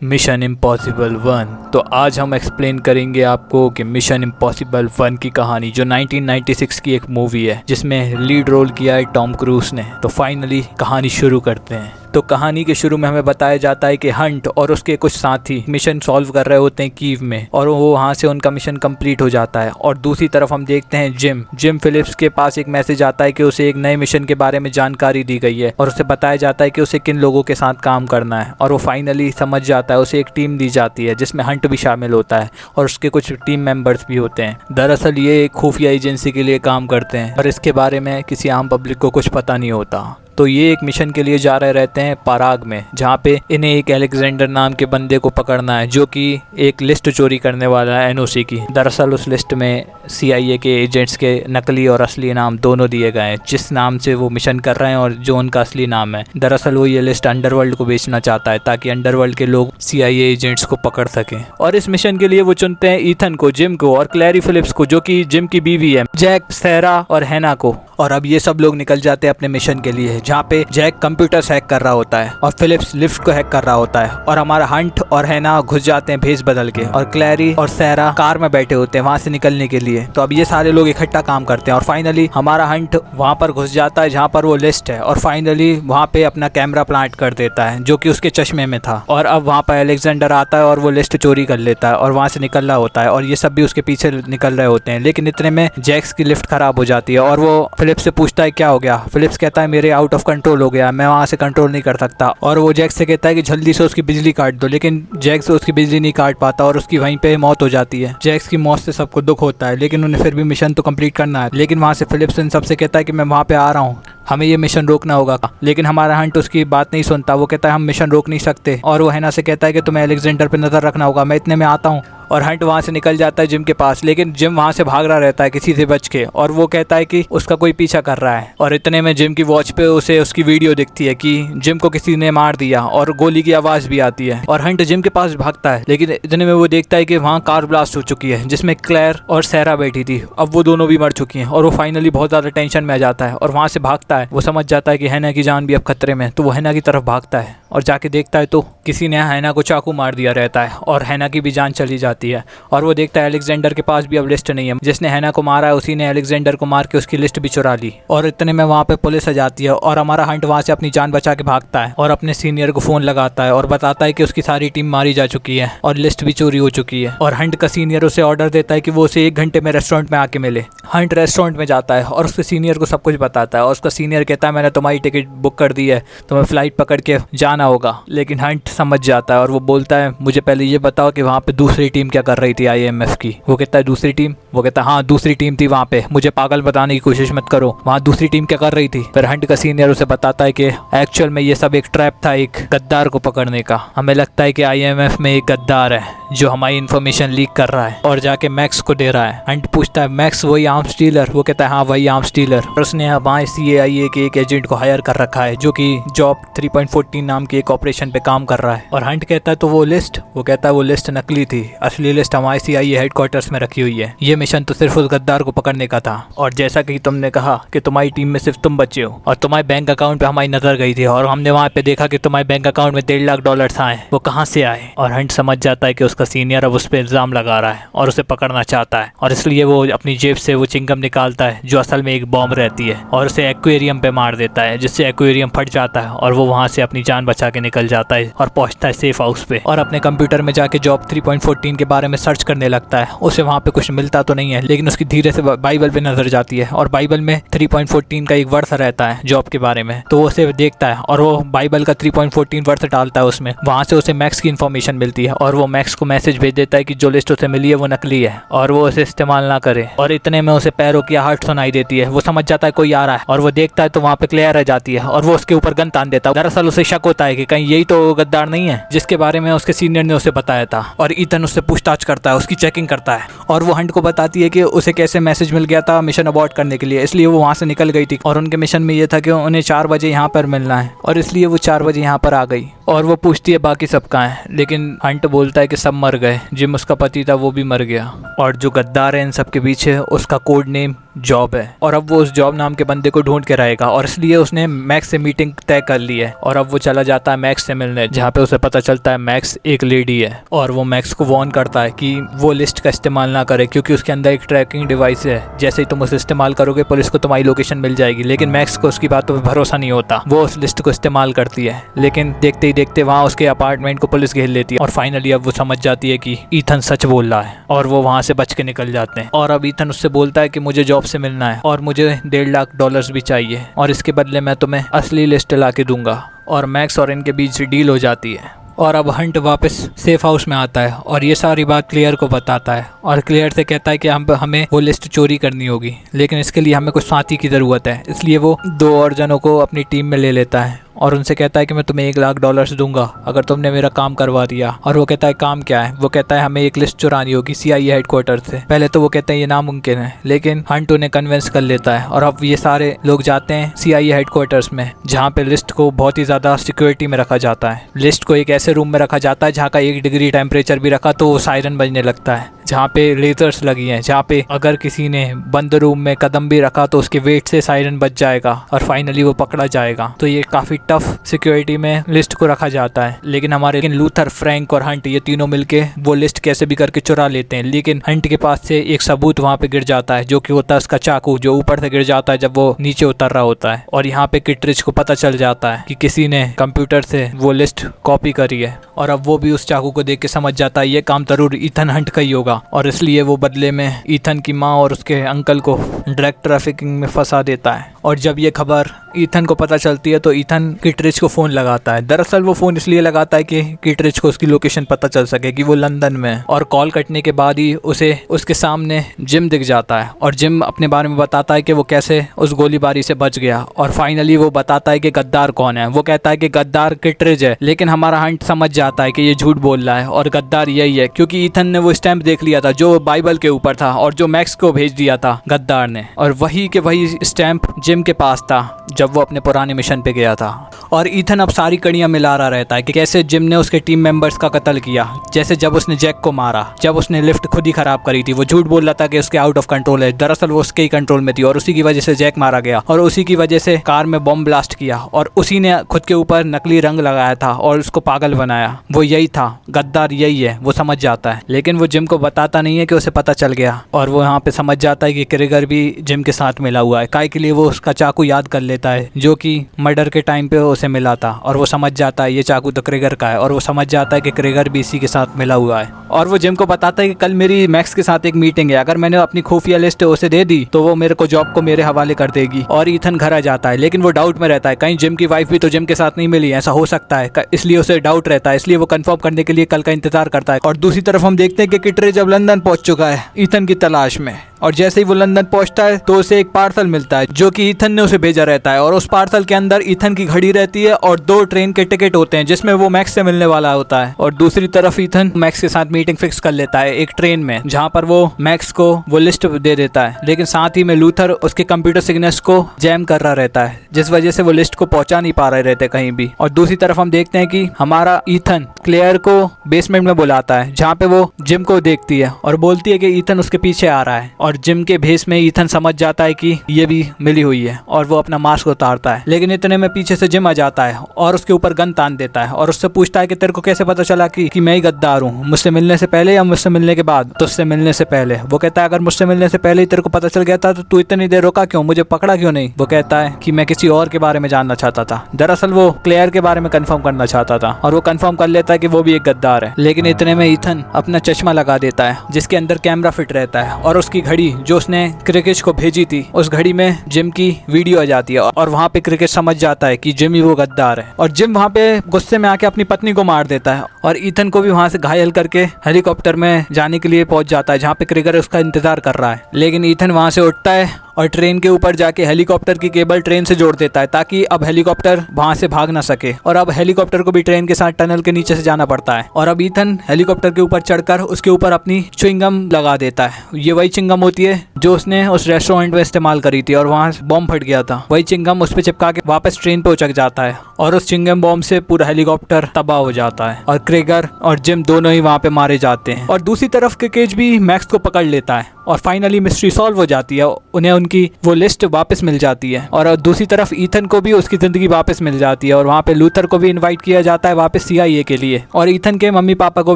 Mission impossible 1। तो आज हम एक्सप्लेन करेंगे आपको कि मिशन इम्पॉसिबल 1 की कहानी, जो 1996 की एक मूवी है जिसमें लीड रोल किया है टॉम क्रूज ने। तो फाइनली कहानी शुरू करते हैं। तो कहानी के शुरू में हमें बताया जाता है कि हंट और उसके कुछ साथी मिशन सॉल्व कर रहे होते हैं कीव में, और वो वहाँ से उनका मिशन कंप्लीट हो जाता है। और दूसरी तरफ हम देखते हैं जिम फिलिप्स के पास एक मैसेज आता है कि उसे एक नए मिशन के बारे में जानकारी दी गई है और उसे बताया जाता है कि उसे किन लोगों के साथ काम करना है। और वो फाइनली समझ जाता है। उसे एक टीम दी जाती है जिसमें हंट भी शामिल होता है और उसके कुछ टीम मेंबर्स भी होते हैं। दरअसल ये एक खुफिया एजेंसी के लिए काम करते हैं और इसके बारे में किसी आम पब्लिक को कुछ पता नहीं होता। तो ये एक मिशन के लिए जा रहे रहते हैं पराग में, जहाँ पे इन्हें एक अलेक्जेंडर नाम के बंदे को पकड़ना है जो कि एक लिस्ट चोरी करने वाला है एनओसी की। दरअसल उस लिस्ट में CIA के एजेंट्स के नकली और असली नाम दोनों दिए गए हैं, जिस नाम से वो मिशन कर रहे हैं और जो उनका असली नाम है। दरअसल वो ये लिस्ट अंडरवर्ल्ड को बेचना चाहता है ताकि अंडरवर्ल्ड के लोग CIA एजेंट्स को पकड़ सकें। और इस मिशन के लिए वो चुनते हैं ईथन को, जिम को और क्लैरी फिलिप्स को, जो कि जिम की बीवी है, जैक, सैरा और हैना को। और अब ये सब लोग निकल जाते हैं अपने मिशन के लिए, जहाँ पे जैक कंप्यूटर हैक कर रहा होता है और फिलिप्स लिफ्ट को हैक कर रहा होता है। और हमारा हंट और हैना घुस जाते हैं भेस बदल के, और क्लैरी और सैरा कार में बैठे होते हैं वहां से निकलने के लिए। तो अब ये सारे लोग इकट्ठा काम करते हैं और फाइनली हमारा हंट वहां पर घुस जाता है जहाँ पर वो लिस्ट है, और फाइनली वहां पे अपना कैमरा प्लांट कर देता है जो कि उसके चश्मे में था। और अब वहां पर अलेक्जेंडर आता है और वो लिस्ट चोरी कर लेता है और वहां से निकल रहा होता है, और ये सब भी उसके पीछे निकल रहे होते हैं। लेकिन इतने में जैक्स की लिफ्ट खराब हो जाती है और वो फिलिप्स से पूछता है क्या हो गया। फिलिप्स कहता है मेरे आउट ऑफ कंट्रोल हो गया, मैं वहां से कंट्रोल नहीं कर सकता। और वो जैक्स से कहता है कि जल्दी से उसकी बिजली काट दो, लेकिन जैक्स उसकी बिजली नहीं काट पाता और उसकी वहीं पे मौत हो जाती है। जैक्स की मौत से सबको दुख होता है, लेकिन उन्हें फिर भी मिशन तो कंप्लीट करना है। लेकिन वहां से फिलिप्स इन सबसे कहता है कि मैं वहां पे आ रहा हूँ, हमें ये मिशन रोकना होगा। लेकिन हमारा हंट उसकी बात नहीं सुनता। वो कहता है हम मिशन रोक नहीं सकते, और वो हैना से कहता है कि तुम्हें अलेक्जेंडर पे नजर रखना होगा, मैं इतने में आता हूँ। और हंट वहाँ से निकल जाता है जिम के पास, लेकिन जिम वहाँ से भाग रहा रहता है किसी से बच के, और वो कहता है कि उसका कोई पीछा कर रहा है। और इतने में जिम की वॉच पे उसे उसकी वीडियो दिखती है कि जिम को किसी ने मार दिया, और गोली की आवाज़ भी आती है। और हंट जिम के पास भागता है, लेकिन इतने में वो देखता है कि वहाँ कार ब्लास्ट हो चुकी है जिसमें क्लेयर और सैरा बैठी थी। अब वो दोनों भी मर चुकी हैं, और वो फाइनली बहुत ज़्यादा टेंशन में आ जाता है और वहाँ से भागता है। वो समझ जाता है कि हैना की जान भी अब खतरे में, तो वो हैना की तरफ भागता है और जाके देखता है तो किसी ने हैना को चाकू मार दिया रहता है और हैना की भी जान चली जाती है। और वो देखता है अलेक्जेंडर के पास भी अब लिस्ट नहीं है, जिसने हैना को मारा है उसी ने अलेक्जेंडर को मार के उसकी लिस्ट भी चुरा ली। और इतने में वहाँ पे पुलिस आ जाती है और हमारा हंट वहाँ से अपनी जान बचा के भागता है और अपने सीनियर को फोन लगाता है और बताता है कि उसकी सारी टीम मारी जा चुकी है और लिस्ट भी चोरी हो चुकी है। और हंट का सीनियर उसे ऑर्डर देता है कि वो उसे 1 घंटे में रेस्टोरेंट में आके मिले। हंट रेस्टोरेंट में जाता है और उसके सीनियर को सब कुछ बताता है, और उसका सीनियर कहता है मैंने तुम्हारी टिकट बुक कर दी है, तुम्हें फ्लाइट पकड़ के जाना होगा। लेकिन हंट समझ जाता है और वो बोलता है मुझे पहले ये बताओ कि वहाँ पे दूसरी टीम क्या कर रही थी IMF की। वो कहता है दूसरी टीम? वो कहता है हाँ दूसरी टीम थी वहाँ पे, मुझे पागल बताने की कोशिश मत करो, वहाँ दूसरी टीम क्या कर रही थी। फिर हंट का सीनियर उसे बताता है कि एक्चुअल में ये सब एक ट्रैप था, एक गद्दार को पकड़ने का। हमें लगता है कि IMF में एक गद्दार है जो हमारी इन्फॉर्मेशन लीक कर रहा है और जाके मैक्स को दे रहा है। हंट पूछता है मैक्स वही आर्म्स डीलर? वो कहता है हाँ वही आर्म्स डीलर, उसने हमारे CIA के एक एजेंट को हायर कर रखा है जो कि जॉब 3.14 नाम के एक ऑपरेशन पे काम कर रहा है। और हंट कहता है तो वो लिस्ट? वो कहता है वो लिस्ट नकली थी, असली लिस्ट हमारे CIA हेडक्वार्टर्स में रखी हुई है। ये मिशन तो सिर्फ उस गद्दार को पकड़ने का था। और जैसा कि तुमने कहा कि तुम्हारी टीम में सिर्फ तुम बचे हो, और तुम्हारे बैंक अकाउंट पे हमारी नजर गई थी और हमने वहाँ पे देखा कि तुम्हारे बैंक अकाउंट में $1.5 लाख आए, वो कहाँ से आए। और हंट समझ जाता है कि उसका सीनियर अब उस पर इल्जाम लगा रहा है और उसे पकड़ना चाहता है, और इसलिए वो अपनी जेब से वो चिंगम निकालता है जो असल में एक बॉम्ब रहती है, और उसे एक्वेरियम पे मार देता है, जिससे एक्वेरियम फट जाता है और वो वहाँ से अपनी जान बचा के निकल जाता है और पहुँचता है सेफ हाउस पे। और अपने कंप्यूटर में जाके जॉब 3.14 के बारे में सर्च करने लगता है। उसे वहाँ पे कुछ मिलता तो नहीं है, लेकिन उसकी धीरे से बाइबल पे नजर जाती है, और बाइबल में 3.14 का एक वर्ष रहता है जॉब के बारे में। तो वो उसे देखता है और वो बाइबल का 3.14 वर्ष डालता है उसमें। वहाँ से उसे मैक्स की इन्फॉर्मेशन मिलती है, और वो मैक्स को मैसेज भेज देता है कि जो लिस्ट उसे मिली है वो नकली है और वो उसे इस्तेमाल ना करे। और इतने में उसे पैरों की आहट सुनाई देती है। वो समझ जाता है कोई आ रहा है, और वो देखता है तो वहाँ पे क्लेयर रह जाती है और वो उसके ऊपर गन तान देता है। दरअसल उसे शक होता है कि कहीं यही तो गद्दार नहीं है जिसके बारे में उसके सीनियर ने उसे बताया था। और ईथन उससे पूछताछ करता है, उसकी चेकिंग करता है, और वो हंट को बताती है कि उसे कैसे मैसेज मिल गया था मिशन अबॉर्ट करने के लिए, इसलिए वो वहाँ से निकल गई थी। और उनके मिशन में ये था कि उन्हें 4 बजे यहाँ पर मिलना है, और इसलिए वो 4 बजे यहाँ पर आ गई। और वो पूछती है बाकी सब कहाँ है, लेकिन हंट बोलता है कि सब मर गए, जिम उसका पति था वो भी मर गया, और जो गद्दार है इन सब के पीछे उसका कोड नेम जॉब है, और अब वो उस जॉब नाम के बंदे को ढूंढ के रहेगा, और इसलिए उसने मैक्स से मीटिंग तय कर ली है। और अब वो चला जाता है मैक्स से मिलने, जहाँ पे उसे पता चलता है मैक्स एक लेडी है, और वो मैक्स को वार्न करता है कि वो लिस्ट का इस्तेमाल ना करे क्योंकि उसके अंदर एक ट्रैकिंग डिवाइस है, जैसे ही तुम उसे इस्तेमाल करोगे पुलिस को तुम्हारी लोकेशन मिल जाएगी। लेकिन मैक्स को उसकी बातों पर भरोसा नहीं होता, वो उस लिस्ट को इस्तेमाल करती है, लेकिन देखते ही देखते वहाँ उसके अपार्टमेंट को पुलिस घेर लेती है, और फाइनली अब वो समझ जाती है कि ईथन सच बोल रहा है, और वो वहाँ से बच के निकल जाते हैं। और अब ईथन उससे बोलता है कि मुझे जॉब से मिलना है और मुझे $1.5 लाख भी चाहिए, और इसके बदले मैं तुम्हें असली लिस्ट ला के दूंगा। और मैक्स और इनके बीच डील हो जाती है, और अब हंट वापस सेफ हाउस में आता है और ये सारी बात क्लियर को बताता है, और क्लियर से कहता है कि हमें वो लिस्ट चोरी करनी होगी, लेकिन इसके लिए हमें कुछ साथी की ज़रूरत है। इसलिए वो 2 और जनों को अपनी टीम में ले लेता है और उनसे कहता है कि मैं तुम्हें $1 लाख दूंगा अगर तुमने मेरा काम करवा दिया। और वो कहता है काम क्या है? वो कहता है हमें एक लिस्ट चुरानी होगी CIA हेडक्वार्टर से। पहले तो वो कहते हैं ये नामुमकिन है, लेकिन हंट उन्हें कन्विंस कर लेता है, और अब ये सारे लोग जाते हैं CIA हेडक्वार्टर्स में, जहाँ पे लिस्ट को बहुत ही ज़्यादा सिक्योरिटी में रखा जाता है। लिस्ट को एक ऐसे रूम में रखा जाता है जहाँ का 1 डिग्री टेम्परेचर भी रखा तो वो सायरन बजने लगता है, जहाँ पे लेजर्स लगी हैं, जहाँ पे अगर किसी ने बंद रूम में कदम भी रखा तो उसके वेट से सायरन बज जाएगा और फाइनली वो पकड़ा जाएगा। तो ये काफ़ी टफ सिक्योरिटी में लिस्ट को रखा जाता है। लेकिन हमारे लूथर, फ्रैंक और हंट ये तीनों मिलके वो लिस्ट कैसे भी करके चुरा लेते हैं, लेकिन हंट के पास से एक सबूत वहाँ पे गिर जाता है, जो कि होता है उसका चाकू, जो ऊपर से गिर जाता है जब वो नीचे उतर रहा होता है। और यहाँ पे किटरिच को पता चल जाता है कि किसी ने कंप्यूटर से वो लिस्ट कॉपी करी है, और अब वो भी उस चाकू को देख के समझ जाता है ये काम जरूर ईथन हंट का ही होगा, और इसलिए वो बदले में ईथन की माँ और उसके अंकल को ड्रग ट्रैफिकिंग में फंसा देता है। और जब ये खबर ईथन को पता चलती है तो ईथन किटरिच को फ़ोन लगाता है। दरअसल वो फ़ोन इसलिए लगाता है कि किटरिच को उसकी लोकेशन पता चल सके कि वो लंदन में है, और कॉल कटने के बाद ही उसे उसके सामने जिम दिख जाता है, और जिम अपने बारे में बताता है कि वो कैसे उस गोलीबारी से बच गया, और फाइनली वो बताता है कि गद्दार कौन है। वो कहता है कि गद्दार किटरिच है, लेकिन हमारा हंट समझ जाता है कि ये झूठ बोल रहा है और गद्दार यही है, क्योंकि ईथन ने वो स्टैम्प देख लिया था जो बाइबल के ऊपर था और जो मैक्स को भेज दिया था गद्दार ने, और वही के वही स्टैम्प जिम के पास था जब वो अपने पुराने मिशन पे गया था। और ईथन अब सारी कड़ियां मिला रहा रहता है कि कैसे जिम ने उसके टीम मेंबर्स का कत्ल किया, जैसे जब उसने जैक को मारा, जब उसने लिफ्ट खुद ही खराब करी थी। वो झूठ बोल रहा था कि उसके आउट ऑफ कंट्रोल है, दरअसल वो उसके ही कंट्रोल में थी, और उसी की वजह से जैक मारा गया, और उसी की वजह से कार में बॉम्ब ब्लास्ट किया, और उसी ने खुद के ऊपर नकली रंग लगाया था और उसको पागल बनाया। वो यही था, गद्दार यही है, वो समझ जाता है। लेकिन वो जिम को बताता नहीं है कि उसे पता चल गया, और वो यहाँ पे समझ जाता है कि क्रेगर भी जिम के साथ मिला हुआ है। काय के लिए वो उसका चाकू याद कर लेता है जो कि मर्डर के टाइम पे उसे मिला था, और वो समझ जाता है ये चाकू तो क्रेगर का है, और वो समझ जाता है कि क्रेगर भी इसी के साथ मिला हुआ है। और वो जिम को बताता है कि कल मेरी मैक्स के साथ एक मीटिंग है, अगर मैंने अपनी खुफिया लिस्ट उसे दे दी तो वो मेरे को जॉब को मेरे हवाले कर देगी। और ईथन घर आ जाता है, लेकिन वो डाउट में रहता है कहीं जिम की वाइफ भी तो जिम के साथ नहीं मिली, ऐसा हो सकता है, इसलिए उसे डाउट रहता है, इसलिए वो कंफर्म करने के लिए कल का इंतजार करता है। और दूसरी तरफ हम देखते हैं कि किटरिच जब लंदन पहुंच चुका है ईथन की तलाश में, और जैसे ही वो लंदन पहुंचता है तो उसे एक पार्सल मिलता है जो कि ईथन ने उसे भेजा रहता है, और उस पार्सल के अंदर ईथन की घड़ी रहती है और 2 ट्रेन के टिकट होते हैं जिसमें वो मैक्स से मिलने वाला होता है। और दूसरी तरफ ईथन मैक्स के साथ मीटिंग फिक्स कर लेता है एक ट्रेन में, जहां पर वो मैक्स को वो लिस्ट दे देता है, लेकिन साथ ही में लूथर उसके कंप्यूटर सिग्नल्स को जैम कर रहा रहता है, जिस वजह से वो लिस्ट को पहुंचा नहीं पा रहे रहते कहीं भी। और दूसरी तरफ हम देखते हैं कि हमारा ईथन क्लेयर को बेसमेंट में बुलाता है, जहाँ पे वो जिम को देखती है और बोलती है कि ईथन उसके पीछे आ रहा है, और जिम के भेस में ईथन समझ जाता है कि ये भी मिली हुई है, और वो अपना मास्क उतारता है। लेकिन इतने में पीछे से जिम आ जाता है और उसके ऊपर गन तान देता है, और उससे पूछता है कि तेरे को कैसे पता चला कि मैं ही गद्दार हूँ, मुझसे मिलने से पहले या मुझसे मिलने के बाद? तो उससे मिलने से पहले। वो कहता है अगर मुझसे मिलने से पहले ही तेरे को पता चल गया था तो तू इतनी देर रोका क्यों, मुझे पकड़ा क्यों नहीं? वो कहता है कि मैं किसी और के बारे में जानना चाहता था। दरअसल वो क्लेयर के बारे में कंफर्म करना चाहता था, और वो कंफर्म कर लेता है कि वो भी एक गद्दार है। लेकिन इतने में ईथन अपना चश्मा लगा देता है जिसके अंदर कैमरा फिट रहता है, और उसकी घड़ी जो उसने क्रिकेट को भेजी थी उस घड़ी में जिम की वीडियो आ जाती है, और वहाँ पे क्रिकेट समझ जाता है कि जिम ही वो गद्दार है, और जिम वहाँ पे गुस्से में आके अपनी पत्नी को मार देता है, और ईथन को भी वहाँ से घायल करके हेलीकॉप्टर में जाने के लिए पहुंच जाता है जहाँ पे क्रिगर उसका इंतजार कर रहा है। लेकिन ईथन वहाँ से उठता है और ट्रेन के ऊपर जाके हेलीकॉप्टर की केबल ट्रेन से जोड़ देता है ताकि अब हेलीकॉप्टर वहां से भाग ना सके। और अब हेलीकॉप्टर को भी ट्रेन के साथ टनल के नीचे से जाना पड़ता है। और अब ईथन हेलीकॉप्टर के ऊपर चढ़कर उसके ऊपर अपनी च्युइंगम लगा देता है। ये वही च्युइंगम होती है जो उसने उस रेस्टोरेंट में इस्तेमाल करी थी और वहां बॉम्ब फट गया था। वही च्युइंगम उस पर चिपका के वापस ट्रेन पे उचक जाता है और उस च्युइंगम बॉम्ब से पूरा हेलीकॉप्टर तबाह हो जाता है और क्रेगर और जिम दोनों ही वहां पे मारे जाते हैं। और दूसरी तरफ के केज भी मैक्स को पकड़ लेता है और फाइनली मिस्ट्री सॉल्व हो जाती है। उन्हें उनकी वो लिस्ट वापस मिल जाती है। और दूसरी तरफ ईथन को भी उसकी जिंदगी वापस मिल जाती है और वहाँ पे लूथर को भी इनवाइट किया जाता है वापस CIA के लिए। और ईथन के मम्मी पापा को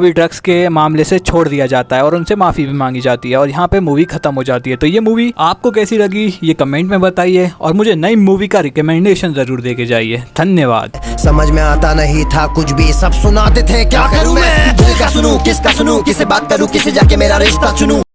भी ड्रग्स के मामले से छोड़ दिया जाता है और उनसे माफ़ी भी मांगी जाती है और यहाँ पे मूवी खत्म हो जाती है। तो ये मूवी आपको कैसी लगी ये कमेंट में बताइए और मुझे नई मूवी का रिकमेंडेशन जरूर दे के जाइए। धन्यवाद। समझ में आता नहीं था कुछ भी, सब सुनाते थे क्या करूं मैं, दिल का सुनूं किसका सुनूं, किसे बात करूं, किसे जाके मेरा रिश्ता चुनूं।